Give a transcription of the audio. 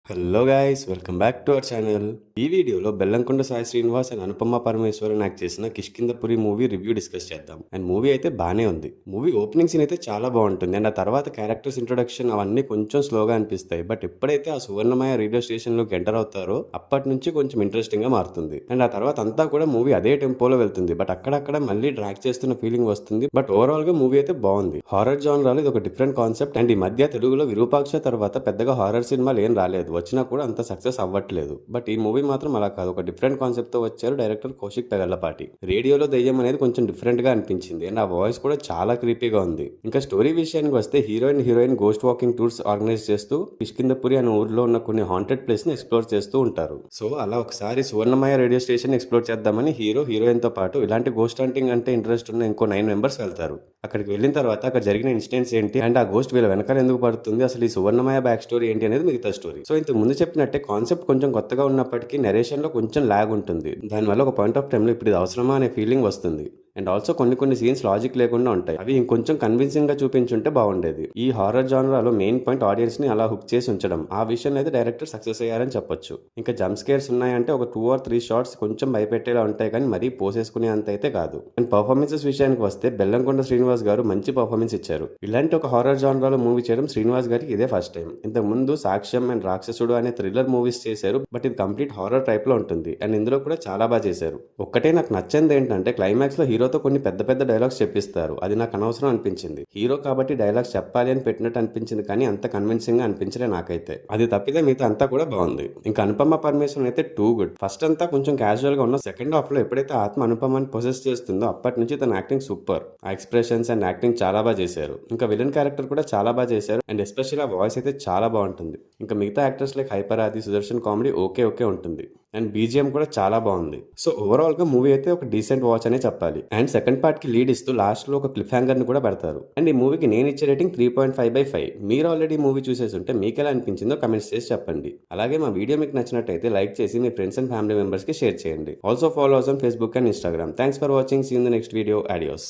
Hello guys, welcome back to our channel. ఈ వీడియోలో Bellamkonda Sai Srinivas and Anupama Parameswaran act చేసిన కిష్కింధపురి మూవీ రివ్యూ డిస్కస్ చేద్దాం. అండ్ మూవీ అయితే బానే ఉంది. మూవీ ఓపెనింగ్ సీన్ అయితే చాలా బాగుంటుంది. అండ్ ఆ తర్వాత క్యారెక్టర్స్ ఇంట్రొడక్షన్ అవన్నీ కొంచెం స్లోగా అనిపిస్తాయి. బట్ ఎప్పుడైతే ఆ సువర్ణమయ రేడియో స్టేషన్ లోకి ఎంటర్ అవుతారో అప్పటి నుంచి కొంచెం ఇంట్రెస్టింగ్ గా మారుతుంది. అండ్ ఆ తర్వాత అంతా కూడా మూవీ అదే టెంపోలో వెళ్తుంది. బట్ అక్కడక్కడ మళ్ళీ డ్రాక్ చేస్తున్న ఫీలింగ్ వస్తుంది. బట్ ఓవరాల్ గా మూవీ అయితే బాగుంది. హారర్ జానరాలో ఇది ఒక డిఫరెంట్ కాన్సెప్ట్. అండ్ ఈ మధ్య తెలుగులో విరూపాక్ష తర్వాత పెద్దగా హారర్ సినిమాలు ఏం రాలేదు. వచ్చినా కూడా అంత సక్సెస్ అవ్వట్లేదు. బట్ ఈ మూవీ మాత్రం అలా కాదు. ఒక డిఫరెంట్ కాన్సెప్ట్ తో వచ్చారు డైరెక్టర్ కౌశిక్ పెగల్లపాటి. రేడియోలో దెయ్యం అనేది కొంచెం డిఫరెంట్ గా అనిపించింది. అండ్ ఆ వాయిస్ కూడా చాలా క్రీపీగా ఉంది. ఇంకా స్టోరీ విషయానికి వస్తే heroine ghost walking tours organise చేస్తూ కిష్కింధపురి అనే ఊర్లో ఉన్న కొన్ని హాంటెడ్ ప్లేస్ ని ఎక్స్ప్లోర్ చేస్తూ ఉంటారు. సో అలా ఒకసారి సువర్ణమయ రేడియో స్టేషన్ ఎక్స్ప్లోర్ చేద్దామని హీరోయిన్ తో పాటు ఇలాంటి గోస్ట్ హంటింగ్ అంటే ఇంట్రెస్ట్ ఉన్న ఇంకో 9 మెంబర్స్ వెళ్తారు. అక్కడికి వెళ్ళిన తర్వాత అక్కడ జరిగిన ఇన్సిడెంట్స్ ఏంటి అండ్ ఆ గోస్ట్ వీళ్ళ వెనకాల ఎందుకు పడుతుంది, అసలు ఈ సువర్ణమయ బ్యాక్ స్టోరీ ఏంటి అనేది మిగతా స్టోరీ. సో ఇంతకు ముందు చెప్పినట్టే కాన్సెప్ట్ కొంచెం కొత్తగా ఉన్నప్పటికీ నెరేషన్ లో కొంచెం లాగ్ ఉంటుంది. దానివల్ల ఒక పాయింట్ ఆఫ్ టైంలో ఇప్పుడు ఇది అవసరమా అనే ఫీలింగ్ వస్తుంది. అండ్ ఆల్సో కొన్ని సీన్స్ లాజిక్ లేకుండా ఉంటాయి. అవి ఇంకొంచెం కన్విన్సింగ్ గా చూపించుంటే బాగుండేది. ఈ హారర్ జానరాలో మెయిన్ పాయింట్ ఆడియన్స్ ని అలా హుక్ చేసి ఉంచడం. ఆ విషయంలో అయితే డైరెక్టర్ సక్సెస్ అయ్యారని చెప్పొచ్చు. ఇంకా జంప్ స్కేర్స్ ఉన్నాయంటే ఒక 2 or 3 షార్ట్స్ కొంచెం భయపెట్టేలా ఉంటాయి, కానీ మరీ పోసేసుకునే అంత అయితే కాదు. అండ్ పర్ఫార్మెన్సెస్ విషయానికి వస్తే బెల్లంకొండ శ్రీనివాస్ గారు మంచి పర్ఫార్మెన్స్ ఇచ్చారు. ఇలాంటి ఒక హారర్ జానరాలో మూవీ చేయడం శ్రీనివాస్ గారికి ఇదే ఫస్ట్ టైం. ఇంతకు ముందు సాక్ష్యం అండ్ రాక్షసుడు అనే థ్రిల్లర్ మూవీస్ చేశారు. బట్ ఇది కంప్లీట్ హారర్ టైప్ లో ఉంటుంది. అండ్ ఇందులో కూడా చాలా బాగా చేశారు. ఒక్కటే నాకు నచ్చింది ఏంటంటే క్లైమాక్స్ లో హీరోతో కొన్ని పెద్ద డైలాగ్స్ చెప్పిస్తారు. అది నాకు అనవసరం అనిపించింది. హీరో కాబట్టి డైలాగ్స్ చెప్పాలి అని పెట్టినట్టు అనిపించింది, కానీ అంత కన్విన్సింగ్ గా అనిపించలే నాకైతే. అది తప్పితే మిగతా అంతా కూడా బాగుంది. ఇంకా అనుపమ పరమేశ్వరన్ అయితే టూ గుడ్. ఫస్ట్ అంతా కొంచెం క్యాజువల్ గా ఉన్న, సెకండ్ హాఫ్ లో ఎప్పుడైతే ఆత్మ అనుపమని పొసెస్ చేస్తుందో అప్పటి నుంచి తన యాక్టింగ్ సూపర్. ఆ ఎక్స్ప్రెషన్స్ అండ్ యాక్టింగ్ చాలా బాగా చేశారు. ఇంకా విలన్ క్యారెక్టర్ కూడా చాలా బాగా చేశారు. అండ్ ఎస్పెషల్లీ ఆ వాయిస్ అయితే చాలా బాగుంటుంది. ఇంకా మిగతా యాక్టర్స్ లైక్ హైపర్ ఆది, సుదర్శన్ కామెడీ ఓకే ఉంటుంది. అండ్ బీజిఎం కూడా చాలా బాగుంది. సో ఓవరాల్ గా మూవీ అయితే ఒక డీసెంట్ వాచ్ అనే చెప్పాలి. అండ్ సెకండ్ పార్ట్ కి లీడ్ ఇస్తూ లాస్ట్ లో ఒక క్లిఫ్ హ్యాంగర్ ని కూడా పెడతారు. అండ్ ఈ మూవీకి నేను ఇచ్చే రేటింగ్ 3.5/5. మీరు ఆల్రెడీ మూవీ చూసేసి ఉంటే మీకు ఎలా అనిపించిందో కమెంట్స్ చేసి చెప్పండి. అలాగే మా వీడియో మీకు నచ్చినట్టయితే లైక్ చేసి మీ ఫ్రెండ్స్ అండ్ ఫ్యామిలీ మెంబర్స్ కి షేర్ చేయండి. Also follow us on Facebook and Instagram. Thanks for watching. See in the next video. Audios.